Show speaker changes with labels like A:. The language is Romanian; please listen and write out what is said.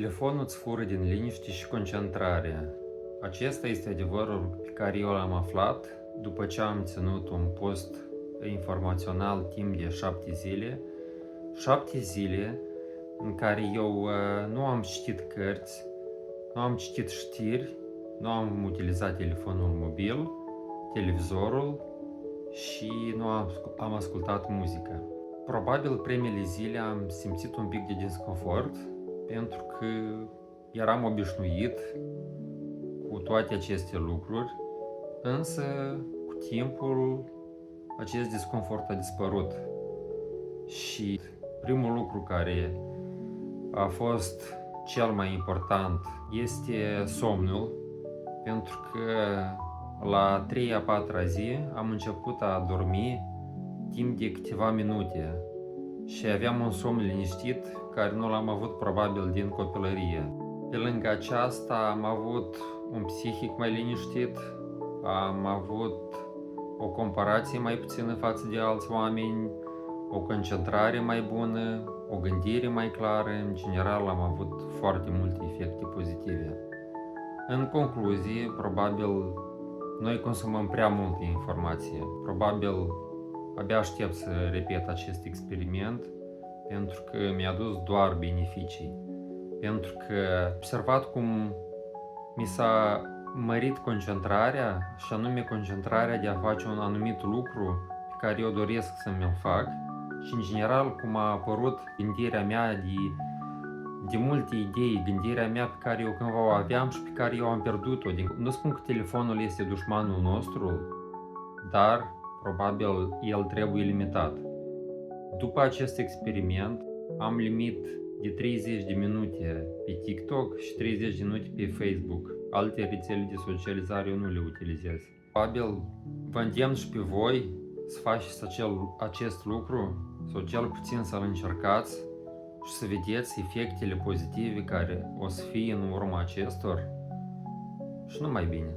A: Telefonul îți fură din liniște și concentrare. Acesta este adevărul pe care eu l-am aflat după ce am ținut un post informațional timp de 7 zile. 7 zile în care eu nu am citit cărți, nu am citit știri, nu am utilizat telefonul mobil, televizorul și nu am ascultat muzică. Probabil primele zile am simțit un pic de disconfort pentru că eram obișnuit cu toate aceste lucruri, însă cu timpul acest disconfort a dispărut. Și primul lucru care a fost cel mai important este somnul, pentru că la 3-a 4-a zi am început a dormi timp de câteva minute și aveam un somn liniștit care nu l-am avut probabil din copilărie. Pe lângă aceasta am avut un psihic mai liniștit, am avut o comparație mai puțină față de alți oameni, o concentrare mai bună, o gândire mai clară. În general am avut foarte multe efecte pozitive. În concluzie, probabil noi consumăm prea multă informație. Probabil abia aștept să repet acest experiment pentru că mi-a dus doar beneficii. Pentru că am observat cum mi s-a mărit concentrarea, și anume concentrarea de a face un anumit lucru pe care eu doresc să mi-l fac, și în general cum a apărut gândirea mea de multe idei, gândirea mea pe care eu cândva o aveam și pe care eu am pierdut-o. Nu spun că telefonul este dușmanul nostru, dar probabil el trebuie limitat. După acest experiment am limit de 30 de minute pe TikTok și 30 de minute pe Facebook. Alte rețele de socializare eu nu le utilizez. Probabil vă îndemn și pe voi să faceți acest lucru sau cel puțin să-l încercați și să vedeți efectele pozitive care o să fie în urma acestor și numai bine.